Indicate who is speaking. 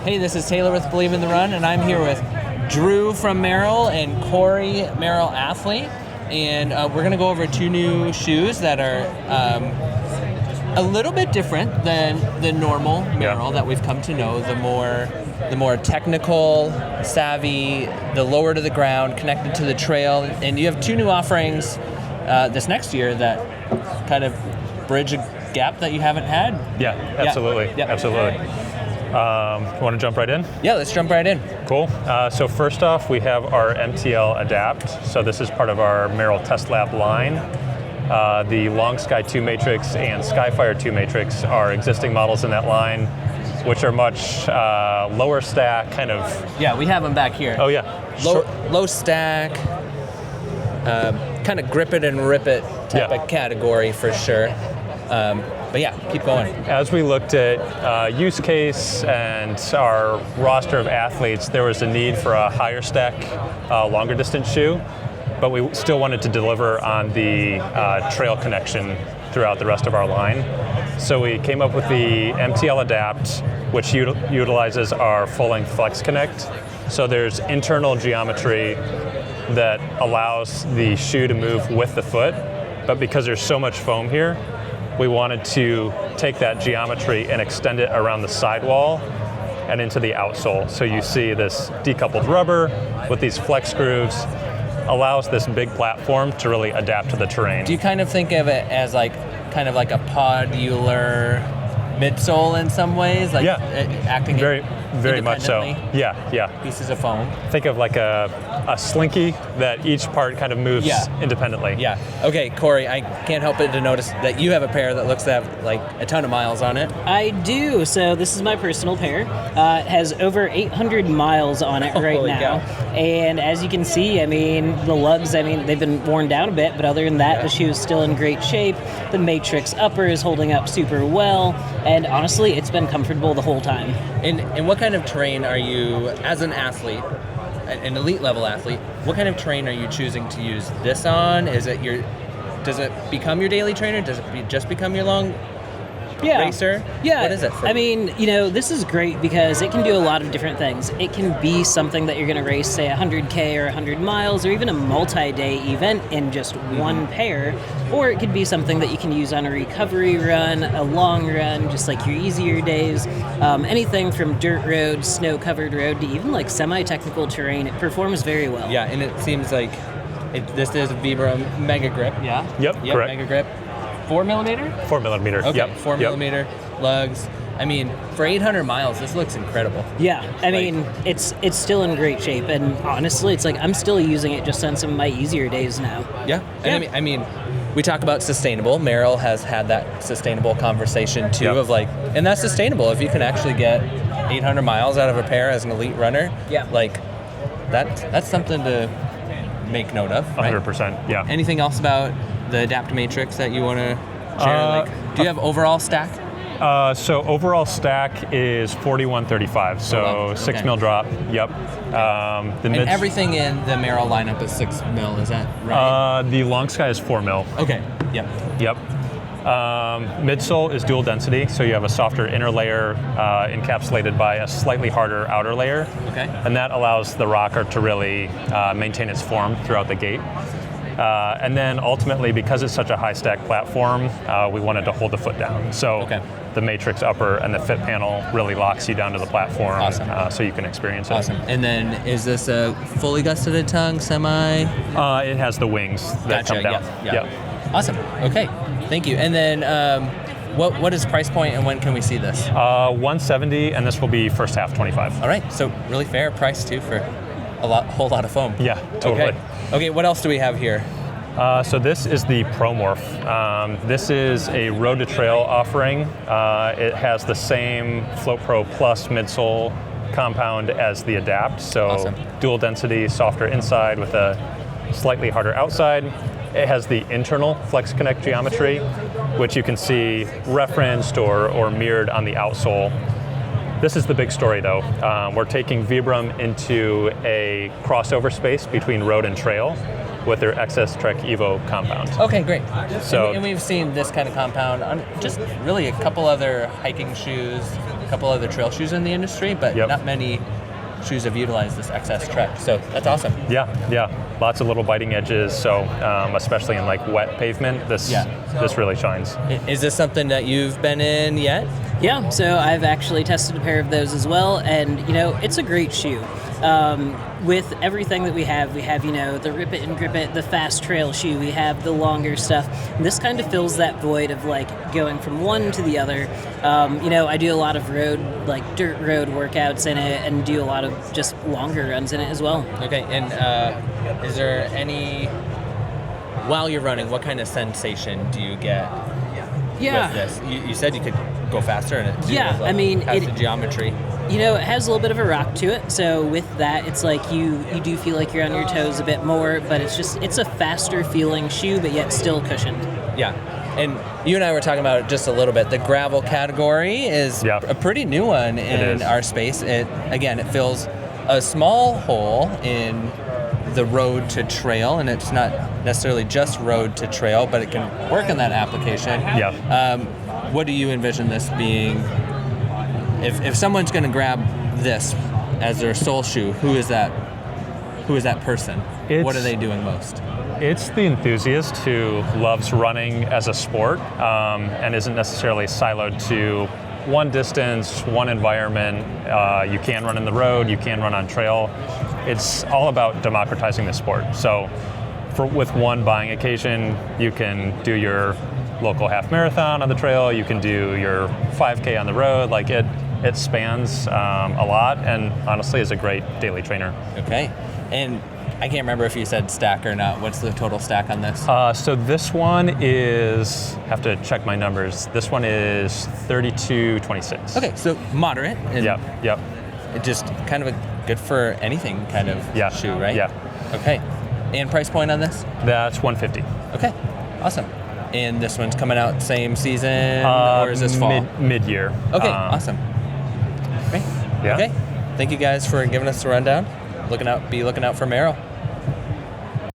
Speaker 1: Hey, this is Taylor with Believe in the Run, and I'm here with Drew from Merrell and Coree, Merrell athlete. And we're going to go over 2 new shoes that are a little bit different than the normal Merrell that we've come to know. The more technical, savvy, the lower to the ground, connected to the trail. And you have 2 new offerings this next year that kind of bridge a gap that you haven't had.
Speaker 2: Yeah, absolutely.
Speaker 1: Yeah.
Speaker 2: Absolutely. Want to jump right in?
Speaker 1: Yeah, let's jump right in.
Speaker 2: Cool. So first off, we have our MTL Adapt. So this is part of our Merrell Test Lab line. The Long Sky 2 Matrix and Skyfire 2 Matrix are existing models in that line, which are much lower stack, kind of.
Speaker 1: Yeah, we have them back here.
Speaker 2: Oh yeah.
Speaker 1: Low stack, kind of grip it and rip it type of category for sure. But yeah, keep going.
Speaker 2: As we looked at use case and our roster of athletes, there was a need for a higher stack, longer distance shoe, but we still wanted to deliver on the trail connection throughout the rest of our line. So we came up with the MTL Adapt, which utilizes our full-length Flex Connect. So there's internal geometry that allows the shoe to move with the foot, but because there's so much foam here, we wanted to take that geometry and extend it around the sidewall and into the outsole. So you see this decoupled rubber with these flex grooves allows this big platform to really adapt to the terrain.
Speaker 1: Do you kind of think of it as kind of like a podular midsole in some ways? Like acting very much so. Yeah.
Speaker 2: Pieces of foam. Think of like a slinky that each part kind of moves independently.
Speaker 1: Yeah. Okay, Coree, I can't help but to notice that you have a pair that looks to have like a ton of miles on it.
Speaker 3: I do. So this is my personal pair. It has over 800 miles on it right now. And as you can see, I mean, the lugs, they've been worn down a bit, but other than that, the shoe is still in great shape. The Matrix upper is holding up super well. And honestly, it's been comfortable the whole time.
Speaker 1: And what kind of terrain are you, as an athlete, an elite level athlete, what kind of terrain are you choosing to use this on? Does it become your daily trainer? Does it just become your long racer?
Speaker 3: Yeah.
Speaker 1: What is it for?
Speaker 3: This is great because it can do a lot of different things. It can be something that you're going to race, say 100K or 100 miles, or even a multi-day event in just one pair. Or it could be something that you can use on a recovery run, a long run, just like your easier days. Anything from dirt road, snow-covered road, to even like semi-technical terrain. It performs very well.
Speaker 1: Yeah, and it seems like this is a Vibram Mega Grip. Yeah.
Speaker 2: Yep. Correct.
Speaker 1: Mega Grip. 4mm?
Speaker 2: 4mm.
Speaker 1: Okay,
Speaker 2: yep.
Speaker 1: 4mm lugs. For 800 miles, this looks incredible.
Speaker 3: Yeah, it's still in great shape, and honestly, it's like I'm still using it just on some of my easier days now.
Speaker 1: Yeah, and we talk about sustainable. Merrell has had that sustainable conversation too of and that's sustainable if you can actually get 800 miles out of a pair as an elite runner. Yeah, that's something to make note of. Right?
Speaker 2: 100%. Yeah.
Speaker 1: Anything else about the Adapt Matrix that you want to share? Do you have overall stack?
Speaker 2: So overall stack is 4135. So 6 mil drop. Yep.
Speaker 1: And everything in the Merrell lineup is 6 mil. Is that right?
Speaker 2: The Long Sky is 4 mil.
Speaker 1: Okay. Yep.
Speaker 2: Midsole is dual density, so you have a softer inner layer encapsulated by a slightly harder outer layer.
Speaker 1: Okay.
Speaker 2: And that allows the rocker to really maintain its form throughout the gait. And then ultimately, because it's such a high stack platform, we wanted to hold the foot down. So the Matrix upper and the fit panel really locks you down to the platform, so you can experience it.
Speaker 1: Awesome. And then is this a fully gusseted tongue, semi?
Speaker 2: It has the wings that come down.
Speaker 1: Yeah. Awesome. Okay. Thank you. And then what is price point and when can we see this?
Speaker 2: 170, and this will be first half 25.
Speaker 1: All right. So really fair price too for whole lot of foam.
Speaker 2: Yeah, totally.
Speaker 1: Okay, what else do we have here?
Speaker 2: So this is the Morph. This is a road to trail offering. It has the same Float Pro Plus midsole compound as the Adapt. So dual density, softer inside with a slightly harder outside. It has the internal Flex Connect geometry, which you can see referenced or mirrored on the outsole. This is the big story, though. We're taking Vibram into a crossover space between road and trail with their XS Trek Evo compound.
Speaker 1: Okay, great. So, and we've seen this kind of compound on just really a couple other hiking shoes a couple other trail shoes in the industry, but
Speaker 2: Yep.
Speaker 1: not many shoes have utilized this XS Trek. So that's awesome.
Speaker 2: Yeah, lots of little biting edges. So especially in like wet pavement, this really shines.
Speaker 1: Is this something that you've been in yet?
Speaker 3: Yeah, so I've actually tested a pair of those as well, and it's a great shoe. With everything that we have, the Rip It and Grip It, the fast trail shoe, we have the longer stuff. And this kind of fills that void of like going from one to the other. I do a lot of road, like dirt road workouts in it, and do a lot of just longer runs in it as well.
Speaker 1: Okay, and is there any, while you're running, what kind of sensation do you get with this? You said you could go faster in it. Too, has the geometry.
Speaker 3: It has a little bit of a rock to it, so with that, it's like you do feel like you're on your toes a bit more, but it's a faster feeling shoe, but yet still cushioned.
Speaker 1: Yeah, and you and I were talking about it just a little bit. The gravel category is a pretty new one in our space. It fills a small hole in the road to trail, and it's not necessarily just road to trail, but it can work in that application.
Speaker 2: Yeah.
Speaker 1: What do you envision this being? If someone's going to grab this as their sole shoe, who is that person? What are they doing most?
Speaker 2: It's the enthusiast who loves running as a sport and isn't necessarily siloed to one distance, one environment. You can run in the road, you can run on trail. It's all about democratizing the sport. So with one buying occasion, you can do your local half marathon on the trail, you can do your 5K on the road. Like it spans a lot, and honestly is a great daily trainer.
Speaker 1: Okay, and I can't remember if you said stack or not. What's the total stack on this?
Speaker 2: So this one is, have to check my numbers, this one is 32.26.
Speaker 1: Okay, so moderate. And
Speaker 2: Yep.
Speaker 1: It just kind of a good for anything kind of shoe, right?
Speaker 2: Yeah.
Speaker 1: Okay, and price point on this?
Speaker 2: That's $150.
Speaker 1: Okay, awesome. And this one's coming out same season, or is this fall?
Speaker 2: Mid-year.
Speaker 1: Okay, awesome. Great.
Speaker 2: Yeah.
Speaker 1: Okay, thank you guys for giving us the rundown. Be looking out for Merrell.